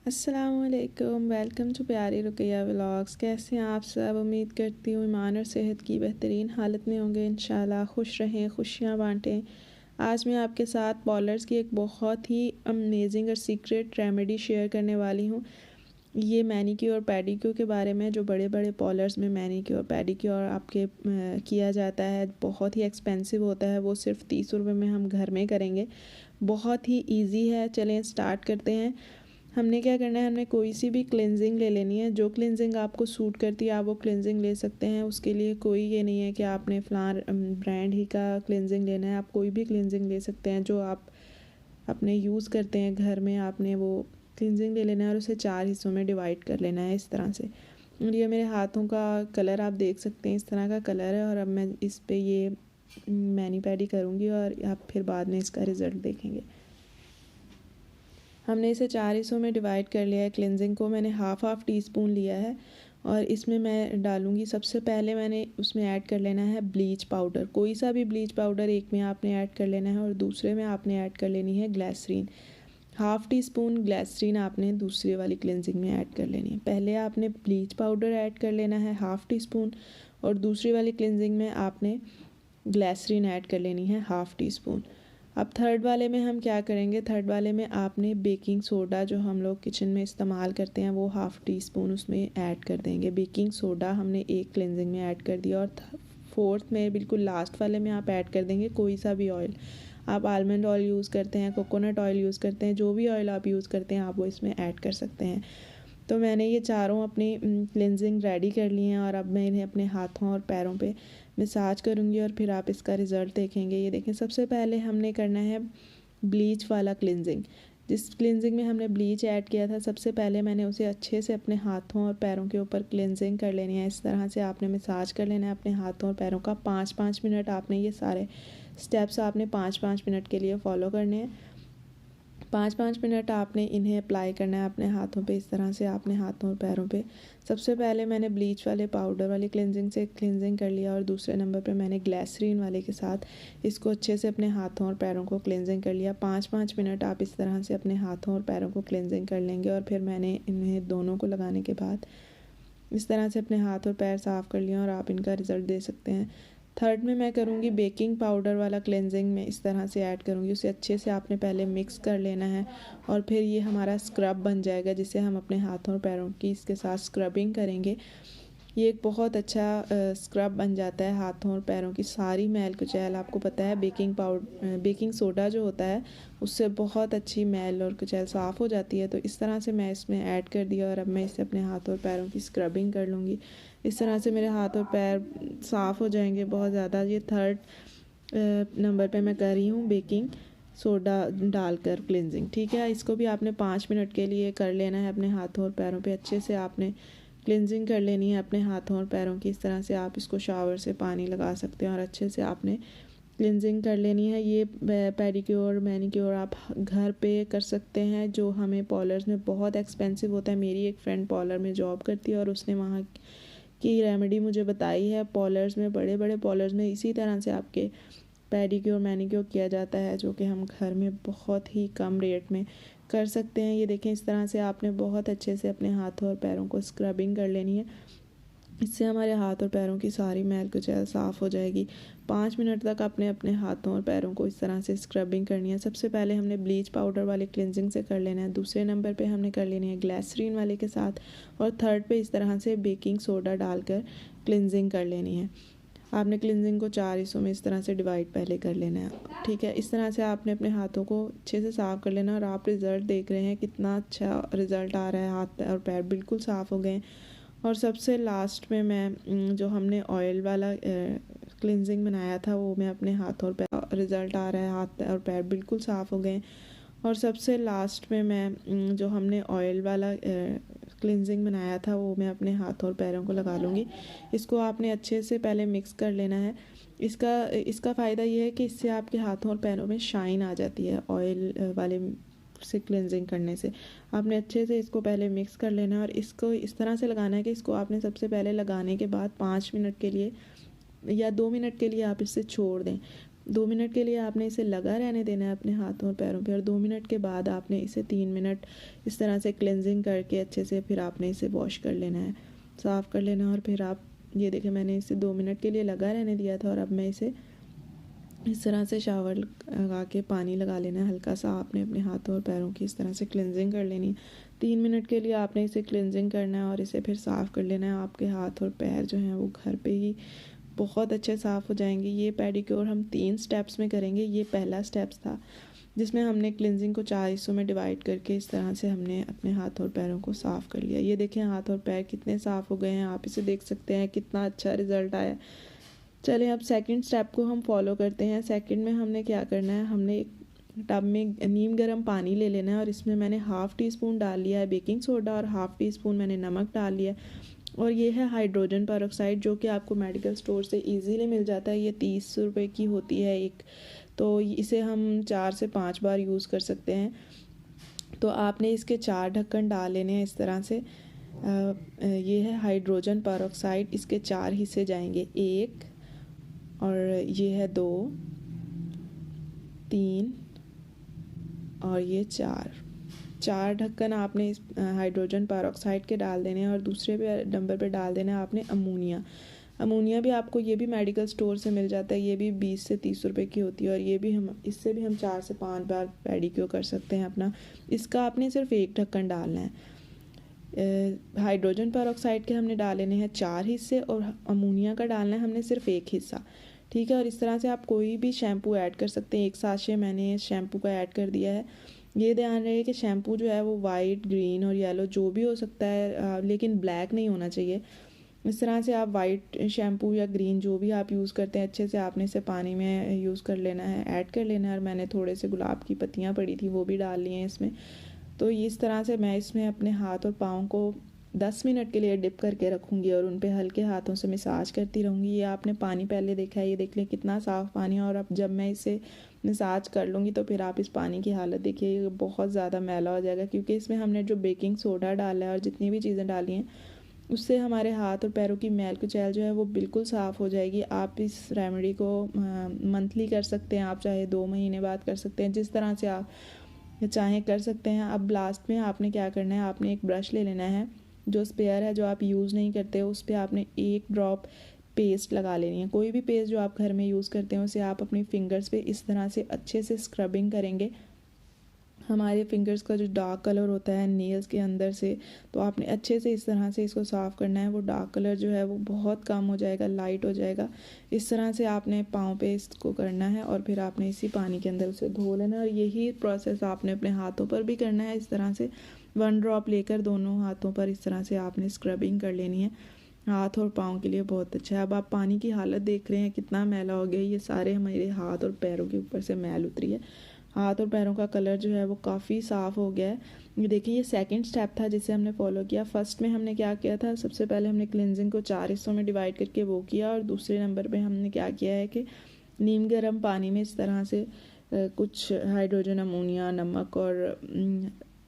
अस्सलामुअलैकुम, welcome to प्यारी Ruqaiya vlogs. कैसे हैं आप सब? उम्मीद करती हूँ ईमान और सेहत की बेहतरीन हालत में होंगे। इंशाल्लाह खुश रहें, खुशियाँ बांटें। आज मैं आपके साथ पॉलर्स की एक बहुत ही अमेजिंग और सीक्रेट रेमेडी शेयर करने वाली हूँ। ये मैनीक्योर पेडिक्योर के बारे में, जो बड़े बड़े पॉलर्स में मैनीक्योर पेडिक्योर आपके किया जाता है, बहुत ही एक्सपेंसिव होता है। वो सिर्फ 30 रुपये में हम घर में करेंगे। बहुत ही ईजी है। चलें स्टार्ट करते हैं। हमने क्या करना है, हमने कोई सी भी क्लिनजिंग ले लेनी है। जो क्लिनजिंग आपको सूट करती है आप वो क्लिनजिंग ले सकते हैं। उसके लिए कोई ये नहीं है कि आपने फ़लाँ ब्रांड ही का क्लिनजिंग लेना है। आप कोई भी क्लिनजिंग ले सकते हैं जो आप अपने यूज़ करते हैं घर में। आपने वो क्लिनजिंग ले लेना है और उसे 4 हिस्सों में डिवाइड कर लेना है इस तरह से। और ये मेरे हाथों का कलर आप देख सकते हैं, इस तरह का कलर है। और अब मैं इस पर ये मैनी पैडी करूँगी और आप फिर बाद में इसका रिज़ल्ट देखेंगे। हमने इसे 4 हिस्सों में डिवाइड कर लिया है। क्लिनजिंग को मैंने हाफ़ टी स्पून लिया है और इसमें मैं डालूँगी, सबसे पहले मैंने उसमें ऐड कर लेना है ब्लीच पाउडर। कोई सा भी ब्लीच पाउडर एक में आपने ऐड कर लेना है और दूसरे में आपने ऐड कर लेनी है glycerine. Half teaspoon glycerine आपने दूसरी वाली क्लिनजिंग में ऐड कर लेनी है। पहले आपने ब्लीच पाउडर ऐड कर लेना है हाफ़ टी स्पून और दूसरी वाली क्लिनजिंग में आपने ग्लिसरीन ऐड कर लेनी है हाफ़ टी स्पून। अब थर्ड वाले में हम क्या करेंगे, थर्ड वाले में आपने बेकिंग सोडा जो हम लोग किचन में इस्तेमाल करते हैं वो हाफ़ टी स्पून उसमें ऐड कर देंगे। बेकिंग सोडा हमने एक क्लिनजिंग में ऐड कर दिया। और फोर्थ में बिल्कुल लास्ट वाले में आप ऐड कर देंगे कोई सा भी ऑयल। आप आलमंड ऑयल यूज़ करते हैं, कोकोनट ऑयल यूज़ करते हैं, जो भी ऑयल आप यूज़ करते हैं आप वो इसमें ऐड कर सकते हैं। तो मैंने ये चारों अपनी क्लिनजिंग रेडी कर ली हैं और अब मैं इन्हें अपने हाथों और पैरों पे मसाज करूँगी और फिर आप इसका रिज़ल्ट देखेंगे। ये देखें, सबसे पहले हमने करना है ब्लीच वाला क्लिनजिंग। जिस क्लिनजिंग में हमने ब्लीच ऐड किया था, सबसे पहले मैंने उसे अच्छे से अपने हाथों और पैरों के ऊपर क्लिनजिंग कर लेनी है। इस तरह से आपने मसाज कर लेना है अपने हाथों और पैरों का। 5-5 मिनट आपने ये सारे स्टेप्स आपने 5-5 मिनट के लिए फ़ॉलो करने हैं। 5-5 मिनट आपने इन्हें अप्लाई करना है अपने हाथों पे। इस तरह से आपने हाथों और पैरों पे, सबसे पहले मैंने ब्लीच वाले पाउडर वाली क्लिनजिंग से क्लिनजिंग कर लिया और दूसरे नंबर पे मैंने ग्लिसरीन वाले के साथ इसको अच्छे से अपने हाथों और पैरों को क्लिनजिंग कर लिया। 5-5 मिनट आप इस तरह से अपने हाथों और पैरों को क्लिनजिंग कर लेंगे। और फिर मैंने इन्हें दोनों को लगाने के बाद इस तरह से अपने हाथ और पैर साफ़ कर लिया और आप इनका रिज़ल्ट दे सकते हैं। थर्ड में मैं करूँगी बेकिंग पाउडर वाला क्लेंजिंग में इस तरह से ऐड करूँगी। उसे अच्छे से आपने पहले मिक्स कर लेना है और फिर ये हमारा स्क्रब बन जाएगा जिसे हम अपने हाथों और पैरों की इसके साथ स्क्रबिंग करेंगे। ये एक बहुत अच्छा स्क्रब बन जाता है हाथों और पैरों की सारी मैल कुचैल। आपको पता है बेकिंग सोडा जो होता है उससे बहुत अच्छी मैल और कुचैल साफ़ हो जाती है। तो इस तरह से मैं इसमें ऐड कर दिया और अब मैं इसे अपने हाथों और पैरों की स्क्रबिंग कर लूँगी। इस तरह से मेरे हाथ और पैर साफ़ हो जाएंगे बहुत ज़्यादा। ये थर्ड नंबर पे मैं कर रही हूँ बेकिंग सोडा डालकर क्लिनजिंग। ठीक है, इसको भी आपने 5 मिनट के लिए कर लेना है अपने हाथों और पैरों पे। अच्छे से आपने क्लिनजिंग कर लेनी है अपने हाथों और पैरों की। इस तरह से आप इसको शावर से पानी लगा सकते हैं और अच्छे से आपने क्लिनजिंग कर लेनी है। ये पेडिक्योर मैनिक्योर आप घर पे कर सकते हैं, जो हमें पॉलर्स में बहुत एक्सपेंसिव होता है। मेरी एक फ्रेंड पॉलर में जॉब करती है और उसने वहाँ की रेमेडी मुझे बताई है। पॉलर्स में, बड़े बड़े पॉलर्स में इसी तरह से आपके पेडिक्योर मैनिक्योर किया जाता है, जो कि हम घर में बहुत ही कम रेट में कर सकते हैं। ये देखें, इस तरह से आपने बहुत अच्छे से अपने हाथों और पैरों को स्क्रबिंग कर लेनी है। इससे हमारे हाथ और पैरों की सारी मैल कुचैल साफ़ हो जाएगी। 5 मिनट तक आपने अपने हाथों और पैरों को इस तरह से स्क्रबिंग करनी है। सबसे पहले हमने ब्लीच पाउडर वाले क्लिनजिंग से कर लेना है, दूसरे नंबर पे हमने कर लेनी है ग्लिसरीन वाले के साथ और थर्ड पे इस तरह से बेकिंग सोडा डालकर क्लिनजिंग कर लेनी है। आपने क्लिनजिंग को 4 हिस्सों में इस तरह से डिवाइड पहले कर लेना है। ठीक है, इस तरह से आपने अपने हाथों को अच्छे से साफ़ कर लेना और आप रिज़ल्ट देख रहे हैं कितना अच्छा रिज़ल्ट आ रहा है। हाथ और पैर बिल्कुल साफ़ हो गए। और सबसे लास्ट में मैं जो हमने ऑयल वाला क्लिनजिंग बनाया था वो मैं अपने हाथ और पैर, रिज़ल्ट आ रहा है, हाथ और पैर बिल्कुल साफ़ हो गए। और सबसे लास्ट में मैं जो हमने ऑयल वाला क्लिनजिंग बनाया था वो मैं अपने हाथों और पैरों को लगा लूँगी। इसको आपने अच्छे से पहले मिक्स कर लेना है। इसका फ़ायदा ये है कि इससे आपके हाथों और पैरों में शाइन आ जाती है। ऑयल वाले से क्लिनजिंग करने से आपने अच्छे से इसको पहले मिक्स कर लेना है और इसको इस तरह से लगाना है कि इसको आपने सबसे पहले लगाने के बाद 5 मिनट के लिए या 2 मिनट के लिए आप इसे छोड़ दें। 2 मिनट के लिए आपने इसे लगा रहने देना है अपने हाथों और पैरों पे, और 2 मिनट के बाद आपने इसे 3 मिनट इस तरह से क्लेंजिंग करके अच्छे से फिर आपने इसे वॉश कर लेना है, साफ़ कर लेना है। और फिर आप ये देखें, मैंने इसे 2 मिनट के लिए लगा रहने दिया था, और अब मैं इसे इस तरह से शावर लगा के पानी लगा लेना है हल्का सा। आपने अपने हाथों और पैरों की इस तरह से क्लेंजिंग कर लेनी है। 3 मिनट के लिए आपने इसे क्लेंजिंग करना है और इसे फिर साफ़ कर लेना है। आपके हाथ और पैर जो हैं वो घर पे ही बहुत अच्छे साफ़ हो जाएंगे। ये पेडिक्योर हम 3 स्टेप्स में करेंगे। ये पहला स्टेप्स था जिसमें हमने क्लिनजिंग को 4 हिस्सों में डिवाइड करके इस तरह से हमने अपने हाथ और पैरों को साफ़ कर लिया। ये देखें हाथ और पैर कितने साफ़ हो गए हैं, आप इसे देख सकते हैं कितना अच्छा रिज़ल्ट आया। चलिए अब सेकंड स्टेप को हम फॉलो करते हैं। सेकंड में हमने क्या करना है, हमने एक टब में नीम गर्म पानी ले लेना है और इसमें मैंने हाफ़ टी स्पून डाल लिया है बेकिंग सोडा और हाफ़ टी स्पून मैंने नमक डाल लिया है। और ये है हाइड्रोजन पेरोक्साइड, जो कि आपको मेडिकल स्टोर से इजीली मिल जाता है। ये 30 रुपये की होती है एक, तो इसे हम 4 से 5 बार यूज़ कर सकते हैं। तो आपने इसके 4 ढक्कन डाल लेने हैं इस तरह से। ये है हाइड्रोजन पेरोक्साइड, इसके 4 हिस्से जाएंगे, 1 और ये है 2, 3 और ये 4 ढक्कन आपने इस हाइड्रोजन पेरोक्साइड के डाल देने हैं। और दूसरे पे नंबर पे डाल देना है आपने अमोनिया भी आपको ये भी मेडिकल स्टोर से मिल जाता है। ये भी 20 से 30 रुपए की होती है और ये भी इससे भी हम 4 से 5 बार पेडिक्योर कर सकते हैं अपना। इसका आपने सिर्फ 1 ढक्कन डालना है। हाइड्रोजन पेरोक्साइड के हमने डाल लेने हैं 4 हिस्से और अमोनिया का डालना है हमने सिर्फ 1 हिस्सा, ठीक है। और इस तरह से आप कोई भी शैम्पू ऐड कर सकते हैं। 1 साशे मैंने शैम्पू का ऐड कर दिया है। ये ध्यान रहे कि शैम्पू जो है वो वाइट, ग्रीन और येलो जो भी हो सकता है, लेकिन ब्लैक नहीं होना चाहिए। इस तरह से आप वाइट शैम्पू या ग्रीन जो भी आप यूज़ करते हैं अच्छे से आपने इसे पानी में यूज़ कर लेना है, ऐड कर लेना है। और मैंने थोड़े से गुलाब की पत्तियाँ पड़ी थी वो भी डाल ली हैं इसमें। तो इस तरह से मैं इसमें अपने हाथ और पाँव को 10 मिनट के लिए डिप करके रखूँगी और उन पे हल्के हाथों से मसाज करती रहूँगी। ये आपने पानी पहले देखा है, ये देख लें कितना साफ़ पानी है। और अब जब मैं इसे मसाज कर लूँगी तो फिर आप इस पानी की हालत देखिए, ये बहुत ज़्यादा मैला हो जाएगा क्योंकि इसमें हमने जो बेकिंग सोडा डाला है और जितनी भी चीज़ें डाली हैं उससे हमारे हाथ और पैरों की मैल कुचैल जो है वो बिल्कुल साफ़ हो जाएगी। आप इस रेमेडी को मंथली कर सकते हैं, आप चाहे 2 महीने बाद कर सकते हैं, जिस तरह से आप चाहें कर सकते हैं। अब लास्ट में आपने क्या करना है, आपने एक ब्रश ले लेना है, जो स्पेयर है जो आप यूज़ नहीं करते उस पर आपने 1 ड्रॉप पेस्ट लगा लेनी है। कोई भी पेस्ट जो आप घर में यूज़ करते हैं उसे आप अपनी फिंगर्स पे इस तरह से अच्छे से स्क्रबिंग करेंगे। हमारे फिंगर्स का जो डार्क कलर होता है नेल्स के अंदर से, तो आपने अच्छे से इस तरह से इसको साफ़ करना है। वो डार्क कलर जो है वो बहुत कम हो जाएगा, लाइट हो जाएगा। इस तरह से आपने पाँव पे इसको करना है और फिर आपने इसी पानी के अंदर उसे धो लेना है। और यही प्रोसेस आपने अपने हाथों पर भी करना है। इस तरह से 1 ड्रॉप लेकर दोनों हाथों पर इस तरह से आपने स्क्रबिंग कर लेनी है। हाथ और पाँव के लिए बहुत अच्छा है। अब आप पानी की हालत देख रहे हैं कितना मैला हो गया। ये सारे हमारे हाथ और पैरों के ऊपर से मैल उतरी है। हाथ और पैरों का कलर जो है वो काफ़ी साफ़ हो गया है। ये देखिए ये सेकंड स्टेप था जिसे हमने फॉलो किया। फर्स्ट में हमने क्या किया था, सबसे पहले हमने क्लिनजिंग को 4 हिस्सों में डिवाइड करके वो किया। और दूसरे नंबर पे हमने क्या किया है कि नीम गर्म पानी में इस तरह से कुछ हाइड्रोजन अमोनिया, नमक और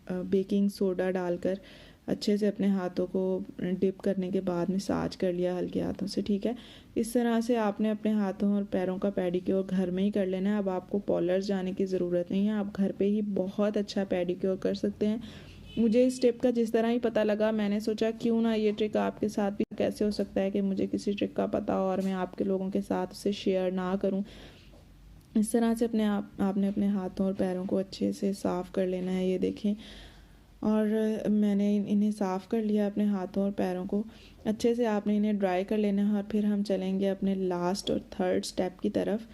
बेकिंग सोडा डालकर अच्छे से अपने हाथों को डिप करने के बाद मसाज कर लिया हल्के हाथों से, ठीक है। इस तरह से आपने अपने हाथों और पैरों का पेडिक्योर घर में ही कर लेना है। अब आपको पार्लर्स जाने की ज़रूरत नहीं है, आप घर पे ही बहुत अच्छा पेडिक्योर कर सकते हैं। मुझे इस टिप का जिस तरह ही पता लगा मैंने सोचा क्यों ना ये ट्रिक आपके साथ भी, कैसे हो सकता है कि मुझे किसी ट्रिक का पता हो और मैं आपके लोगों के साथ उसे शेयर ना करूँ। इस तरह से आपने अपने हाथों और पैरों को अच्छे से साफ़ कर लेना है। ये देखें, और मैंने इन्हें साफ़ कर लिया अपने हाथों और पैरों को अच्छे से। आपने इन्हें ड्राई कर लेना है और फिर हम चलेंगे अपने लास्ट और थर्ड स्टेप की तरफ,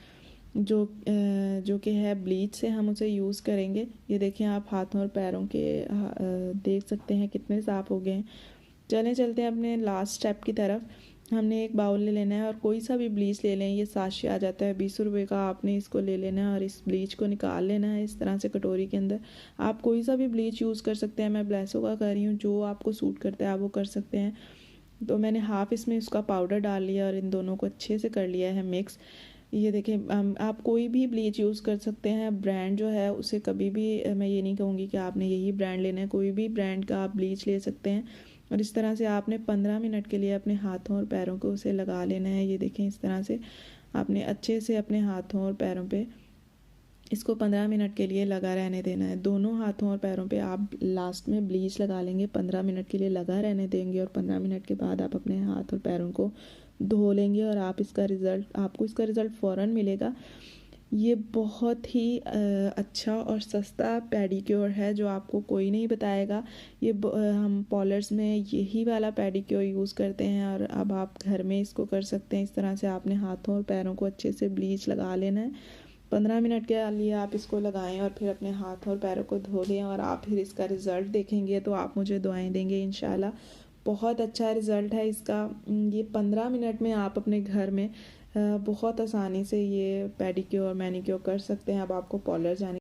जो कि है ब्लीच से हम उसे यूज़ करेंगे। ये देखें आप हाथों और पैरों के देख सकते हैं कितने साफ़ हो गए हैं। चलते हैं अपने लास्ट स्टेप की तरफ। हमने एक बाउल ले लेना है और कोई सा भी ब्लीच ले लें। ये साशे आ जाता है 20 रुपये का, आपने इसको ले लेना है और इस ब्लीच को निकाल लेना है इस तरह से कटोरी के अंदर। आप कोई सा भी ब्लीच यूज़ कर सकते हैं, मैं ब्लेसो का कर रही हूँ, जो आपको सूट करता है आप वो कर सकते हैं। तो मैंने हाफ़ इसमें उसका पाउडर डाल लिया और इन दोनों को अच्छे से कर लिया है मिक्स। ये देखें आप कोई भी ब्लीच यूज़ कर सकते हैं। ब्रांड जो है उसे कभी भी मैं ये नहीं कहूँगी कि आपने यही ब्रांड लेना है, कोई भी ब्रांड का आप ब्लीच ले सकते हैं। और इस तरह से आपने 15 मिनट के लिए अपने हाथों और पैरों को उसे लगा लेना है। ये देखें इस तरह से आपने अच्छे से अपने हाथों और पैरों पे इसको 15 मिनट के लिए लगा रहने देना है। दोनों हाथों और पैरों पे आप लास्ट में ब्लीच लगा लेंगे, 15 मिनट के लिए लगा रहने देंगे और 15 मिनट के बाद आप अपने हाथ और पैरों को धो लेंगे और आपको इसका रिज़ल्ट फ़ौरन मिलेगा। ये बहुत ही अच्छा और सस्ता पेडिक्योर है जो आपको कोई नहीं बताएगा। हम पॉलर्स में यही वाला पेडिक्योर यूज़ करते हैं और अब आप घर में इसको कर सकते हैं। इस तरह से आपने हाथों और पैरों को अच्छे से ब्लीच लगा लेना है। 15 मिनट के लिए आप इसको लगाएं और फिर अपने हाथ और पैरों को धो लें और आप फिर इसका रिज़ल्ट देखेंगे तो आप मुझे दुआएं देंगे इंशाल्लाह। बहुत अच्छा रिज़ल्ट है इसका। ये 15 मिनट में आप अपने घर में बहुत आसानी से ये पेडिक्योर मैनिक्योर कर सकते हैं। अब आपको पार्लर जाने